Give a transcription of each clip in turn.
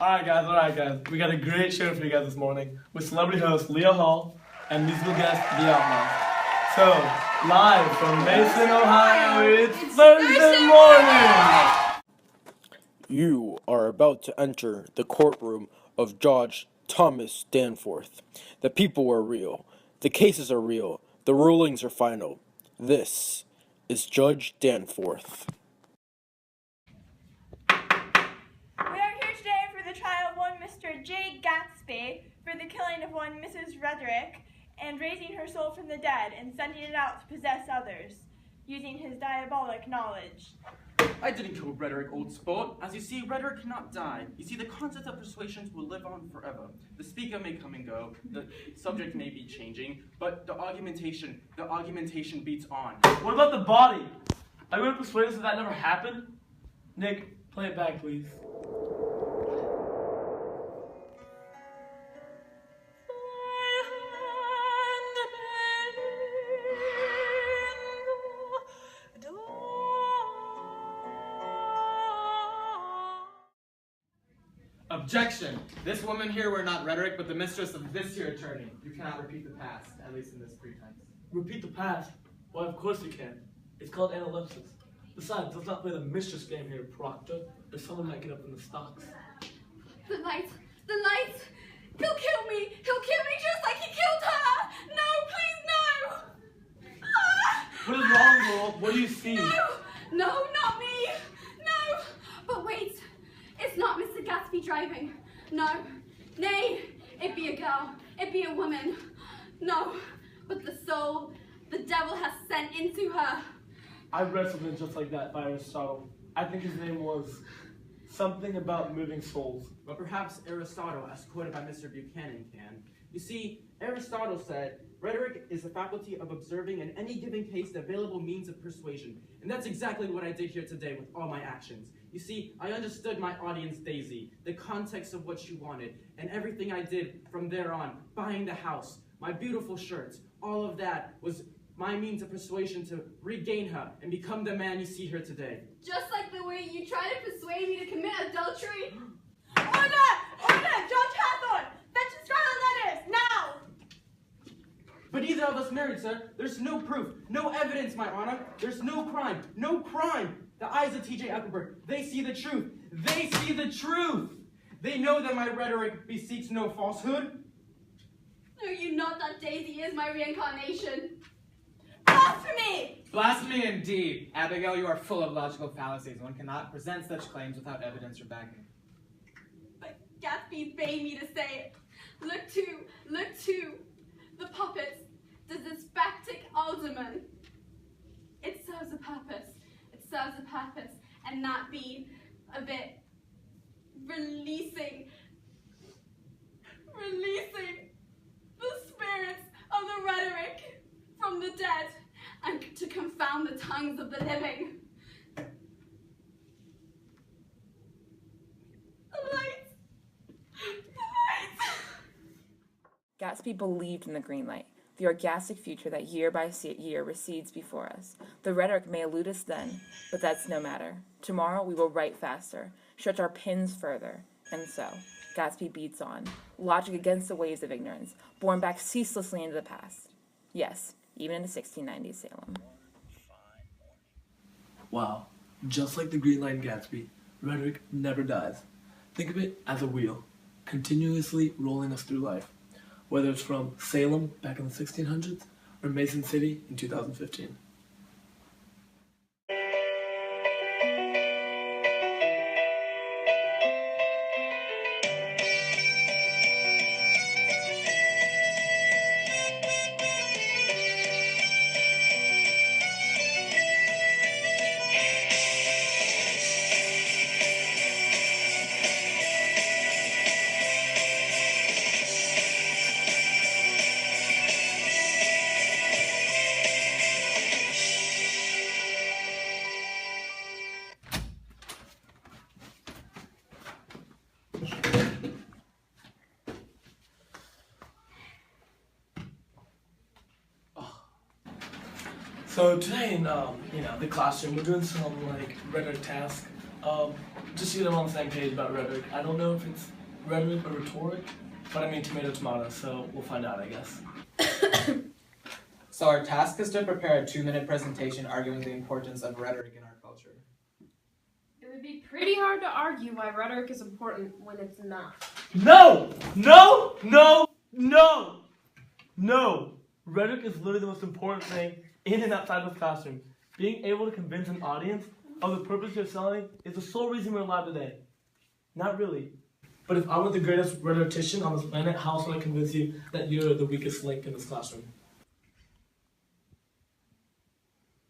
Alright guys, we got a great show for you guys this morning with celebrity host Leah Hall and musical guest The Outlaws. So, live from Mason, Ohio, it's Thursday morning! You are about to enter the courtroom of Judge Thomas Danforth. The people are real. The cases are real. The rulings are final. This is Judge Danforth. We are here today for the trial of one Mr. J. Gatsby for the killing of one Mrs. Rederick and raising her soul from the dead and sending it out to possess others, using his diabolic knowledge. I didn't kill Rederick, old sport. As you see, Rederick cannot die. You see, the concept of persuasions will live on forever. The speaker may come and go, the subject may be changing, but the argumentation beats on. What about the body? Are you going to persuade us that never happened? Nick, play it back, please. Objection! This woman here were not Rederick, but the mistress of this here attorney. You cannot repeat the past, at least in this pretense. Repeat the past? Well, of course you can. It's called analepsis. Besides, let's not play the mistress game here, Proctor, or someone might get up in the stocks. The lights! The lights! He'll kill me! He'll kill me just like he killed her! No, please, no! Ah! What is wrong, Laurel? What do you see? No! No, not me! No! But wait! It's not Mr. Gatsby driving. No. Nay, it be a girl. It be a woman. No. But the soul the devil has sent into her. I read something just like that by Aristotle. I think his name was something about moving souls. But perhaps Aristotle, as quoted by Mr. Buchanan, can. You see, Aristotle said, rhetoric is the faculty of observing in any given case the available means of persuasion. And that's exactly what I did here today with all my actions. You see, I understood my audience, Daisy, the context of what she wanted, and everything I did from there on, buying the house, my beautiful shirts, all of that was my means of persuasion to regain her and become the man you see here today. Just like the way you try to persuade me to commit adultery. Order! Order! Judge Hathorne! Fetch his trial letters, now! But neither of us married, sir. There's no proof, no evidence, my honor. There's no crime, no crime. The eyes of T.J. Eppelberg, they see the truth. They see the truth. They know that my rhetoric bespeaks no falsehood. Know you not that Daisy is my reincarnation? Blasphemy! Blasphemy indeed! Abigail, you are full of logical fallacies. One cannot present such claims without evidence or backing. But Gatsby bade me to say it. Look to the puppets, the dyspeptic alderman. It serves a purpose. It serves a purpose, and that be a bit releasing the spirits of the rhetoric from the dead, and to confound the tongues of the living. The lights! Gatsby believed in the green light, the orgastic future that year by year recedes before us. The rhetoric may elude us then, but that's no matter. Tomorrow we will write faster, stretch our pins further, and so Gatsby beats on, logic against the waves of ignorance, borne back ceaselessly into the past. Yes, even into 1690 Salem. Wow, just like the green light in Gatsby, rhetoric never dies. Think of it as a wheel, continuously rolling us through life, whether it's from Salem back in the 1600s or Mason City in 2015. So today in the classroom, we're doing some rhetoric task Just so you know, I'm on the same page about rhetoric. I don't know if it's rhetoric or rhetoric, but I mean tomato, so we'll find out, I guess. So our task is to prepare a 2-minute presentation arguing the importance of rhetoric in our culture. It would be pretty hard to argue why rhetoric is important when it's not. No! No! No! No! No! Rhetoric is literally the most important thing in and outside of the classroom. Being able to convince an audience of the purpose you're selling is the sole reason we're alive today. Not really. But if I were the greatest rhetorician on this planet, how else would I convince you that you're the weakest link in this classroom?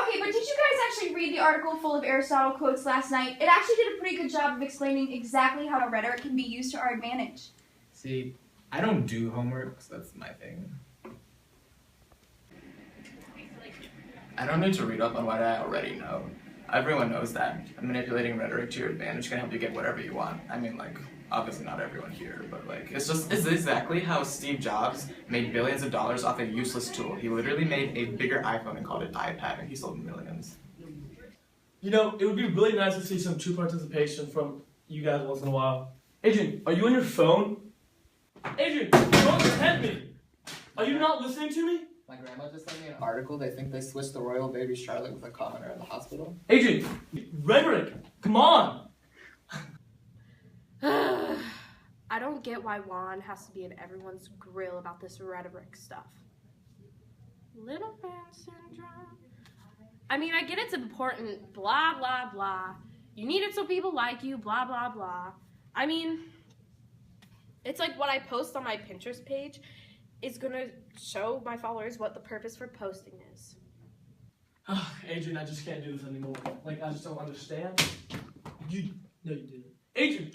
Okay, but did you guys actually read the article full of Aristotle quotes last night? It actually did a pretty good job of explaining exactly how rhetoric can be used to our advantage. See, I don't do homework, so that's my thing. I don't need to read up on what I already know. Everyone knows that manipulating rhetoric to your advantage can help you get whatever you want. I mean, like, obviously not everyone here, but like, it's exactly how Steve Jobs made billions of dollars off a useless tool. He literally made a bigger iPhone and called it iPad, and he sold millions. You know, it would be really nice to see some true participation from you guys once in a while. Adrian, are you on your phone? Adrian, don't tempt me! Are you not listening to me? My grandma just sent me an article. They think they switched the royal baby Charlotte with a commoner in the hospital. Adrian, rhetoric, come on! I don't get why Juan has to be in everyone's grill about this rhetoric stuff. Little man syndrome. I mean, I get it's important, blah, blah, blah. You need it so people like you, blah, blah, blah. I mean, it's like what I post on my Pinterest page is gonna show my followers what the purpose for posting is. Adrian, I just can't do this anymore. Like, I just don't understand. No, you didn't. Adrian!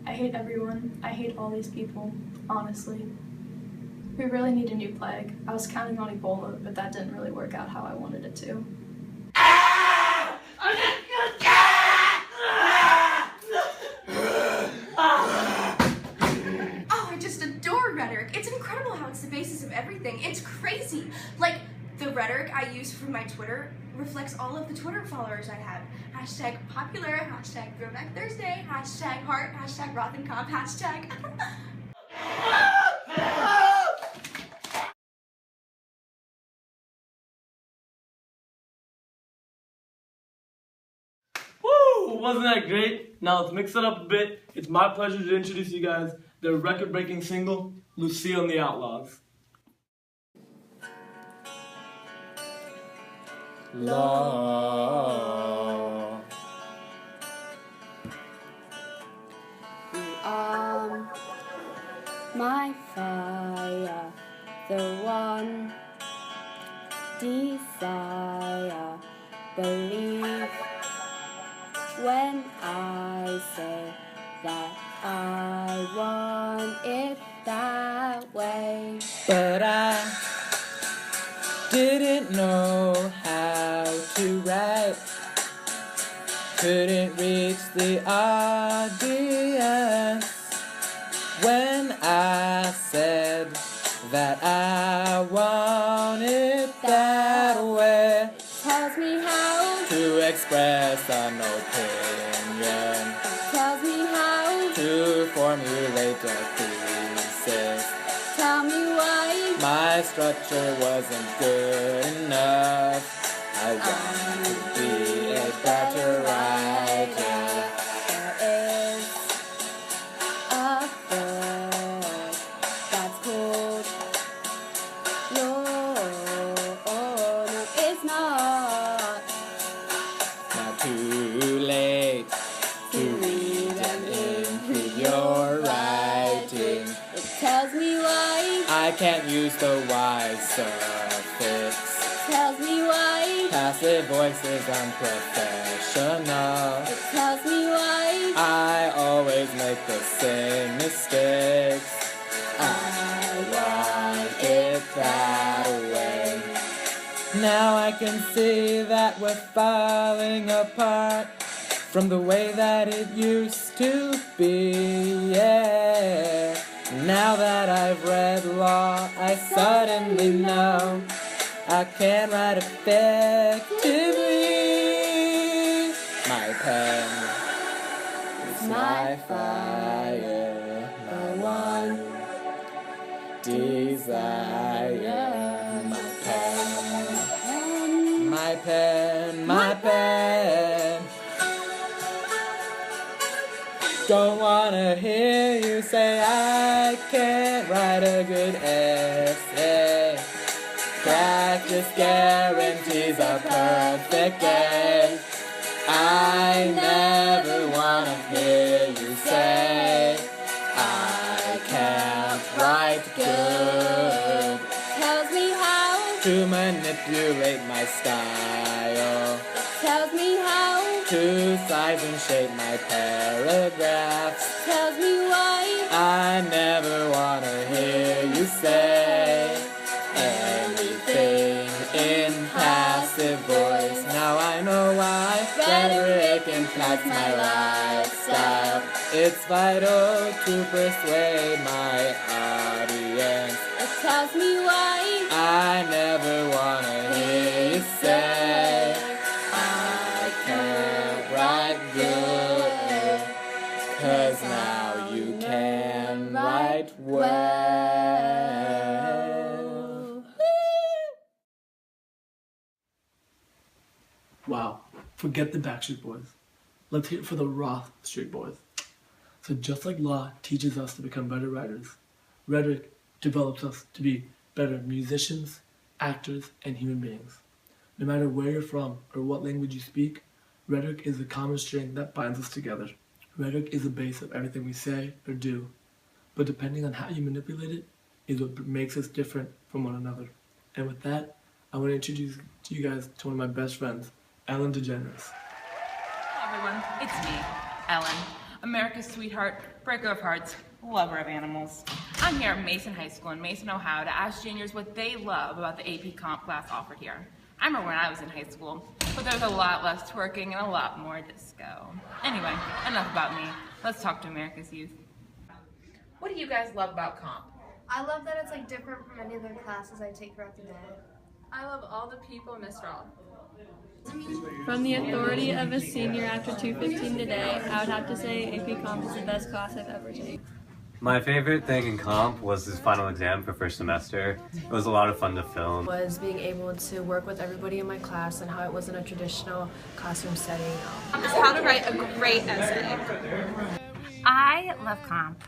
I hate everyone. I hate all these people, honestly. We really need a new plague. I was counting on Ebola, but that didn't really work out how I wanted it to. Oh, I just adore rhetoric. It's incredible how it's the basis of everything. It's crazy. Like, the rhetoric I use for my Twitter reflects all of the Twitter followers I have. Hashtag popular, hashtag Throwback Thursday, hashtag heart, hashtag Roth and Comp, hashtag... Woo! Wasn't that great? Now let's mix it up a bit. It's my pleasure to introduce you guys their record-breaking single, Lucille and the Outlaws. Law. You are my fire, the one desire. Believe when I say that I want it that way. But I didn't know how to write. Couldn't reach the audience when I said that I want it that way. Tells me how To express an opinion, tells me how to formulate a thesis. tell me why My structure wasn't good enough. I want to be a better writer. there is a book that's called no, it's not Not too late to read and improve your writing. it tells me why I can't use the Y suffix. tells me why Passive voice is unprofessional. it tells me why I always make the same mistakes. I want it that way. Now I can see that we're falling apart from the way that it used to be. Yeah, Now that I've read law, I suddenly know I can write effectively. My pen is my fire, my one desire. My pen, my pen, my pen. Don't wanna hear you say I can't write a good essay. Practice guarantees a perfect day. I never wanna hear you say I can't write good. Tells me how, To manipulate my style, tells me how, to size and shape my paragraphs. tells me why. I never wanna hear you say anything in passive voice. Now I know why rhetoric impacts my lifestyle. It's vital to persuade my audience. It tells me why. I never wanna hear you say I can't write good, 'cause now you can write well. Wow, forget the Backstreet Boys. Let's hear it for the Roth-Street Boys. So just like law teaches us to become better writers, rhetoric develops us to be better musicians, actors, and human beings. No matter where you're from or what language you speak, rhetoric is the common string that binds us together. Rhetoric is the base of everything we say or do, but depending on how you manipulate it is what makes us different from one another. And with that, I want to introduce to you guys to one of my best friends, Ellen DeGeneres. Hello everyone, it's me, Ellen, America's sweetheart, breaker of hearts, lover of animals. I'm here at Mason High School in Mason, Ohio to ask juniors what they love about the AP Comp class offered here. I remember when I was in high school, but there was a lot less twerking and a lot more disco. Anyway, enough about me. Let's talk to America's youth. What do you guys love about Comp? I love that it's like different from any other classes I take throughout the day. I love all the people in Miss Roth. From the authority of a senior after 215 today, I would have to say AP Comp is the best class I've ever taken. My favorite thing in comp was this final exam for first semester. It was a lot of fun to film. Was being able to work with everybody in my class and how it wasn't a traditional classroom setting. Is how to write a great essay. I love comp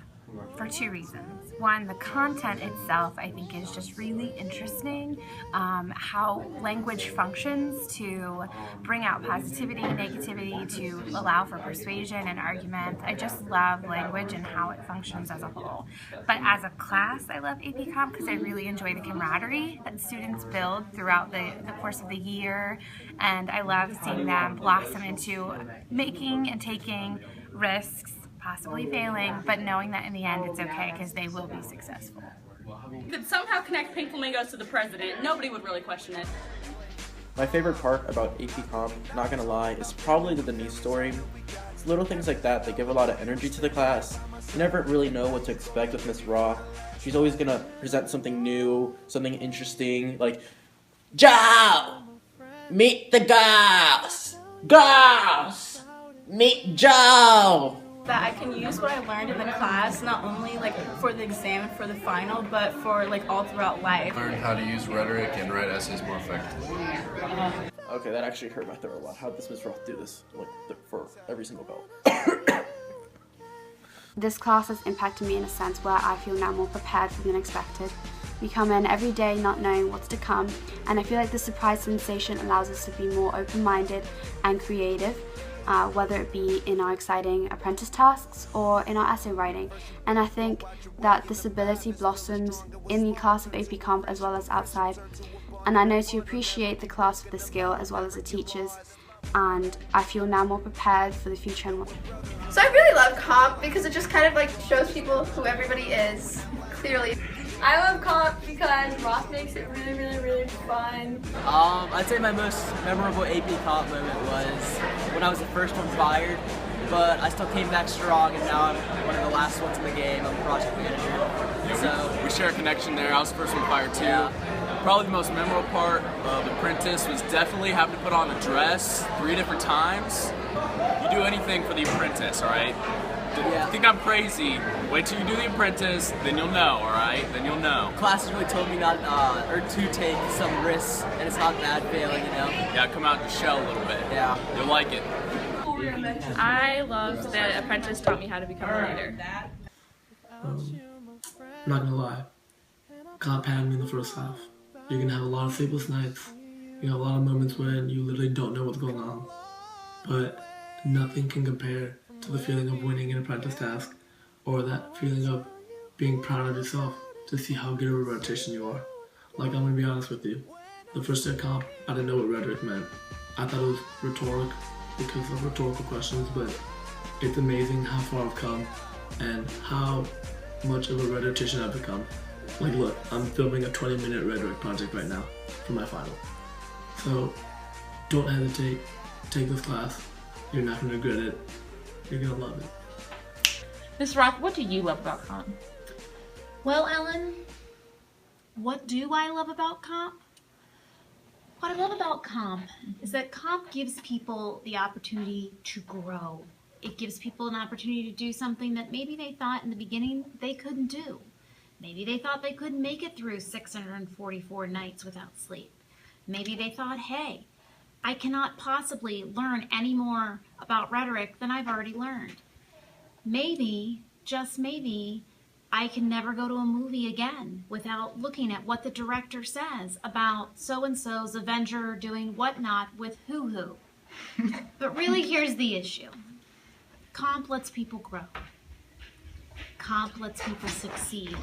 for two reasons. One, the content itself I think is just really interesting. How language functions to bring out positivity, negativity, to allow for persuasion and argument. I just love language and how it functions as a whole. But as a class, I love AP Comp because I really enjoy the camaraderie that students build throughout the course of the year. And I love seeing them blossom into making and taking risks, possibly failing, but knowing that in the end it's okay because they will be successful. Could somehow connect Pink Flamingos to the president, nobody would really question it. My favorite part about AP Comp, not gonna lie, is probably the Denise story. It's little things like that that give a lot of energy to the class. You never really know what to expect with Miss Roth. She's always gonna present something new, something interesting, like, Joe! Meet the girls! Girls! Meet Joe! That I can use what I learned in the class, not only like for the exam and for the final, but for like all throughout life. Learn how to use rhetoric and write essays more effectively. Okay, that actually hurt my throat a lot. How did Miss Roth do this, like, for every single belt? This class has impacted me in a sense where I feel now more prepared for the unexpected. We come in every day not knowing what's to come, and I feel like the surprise sensation allows us to be more open-minded and creative, whether it be in our exciting apprentice tasks or in our essay writing. And I think that this ability blossoms in the class of AP Comp as well as outside. And I know to appreciate the class for the skill as well as the teachers, and I feel now more prepared for the future. So I really love Comp because it just kind of like shows people who everybody is, clearly. I love Comp because Roth makes it really, really, really fun. I'd say my most memorable AP Comp moment was when I was the first one fired. but I still came back strong, and now I'm one of the last ones in the game. I'm the project manager. So we share a connection there. I was the first one fired too. Yeah. Probably the most memorable part of Apprentice was definitely having to put on a dress 3 different times. You do anything for the Apprentice, all right? Yeah. Think I'm crazy? Wait till you do the Apprentice, then you'll know, all right? Then you'll know. Class has really told me not or to take some risks, and it's not bad failing, you know. Yeah, come out your shell a little bit. Yeah. You'll like it. I loved that Apprentice taught me how to become a leader. I'm not gonna lie, comp had me in the first half. You're gonna have a lot of sleepless nights. You have a lot of moments when you literally don't know what's going on. But nothing can compare to the feeling of winning an Apprentice task, or that feeling of being proud of yourself to see how good of a rotation you are. Like, I'm gonna be honest with you. The first day of comp, I didn't know what rhetoric meant. I thought it was rhetoric because of rhetorical questions, but it's amazing how far I've come and how much of a rhetorician I've become. Like, look, I'm filming a 20-minute rhetoric project right now for my final. So, don't hesitate. Take this class. You're not gonna regret it. You're gonna love it. Ms. Roth, what do you love about comp? Well, Ellen, what do I love about comp? What I love about comp is that comp gives people the opportunity to grow. It gives people an opportunity to do something that maybe they thought in the beginning they couldn't do. Maybe they thought they couldn't make it through 644 nights without sleep. Maybe they thought, hey, I cannot possibly learn any more about rhetoric than I've already learned. Maybe, just maybe, I can never go to a movie again without looking at what the director says about so-and-so's Avenger doing whatnot with who. But really, here's the issue. Comp lets people grow. Comp lets people succeed.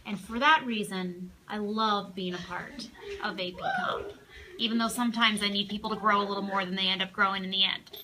And for that reason, I love being a part of AP Comp, even though sometimes I need people to grow a little more than they end up growing in the end.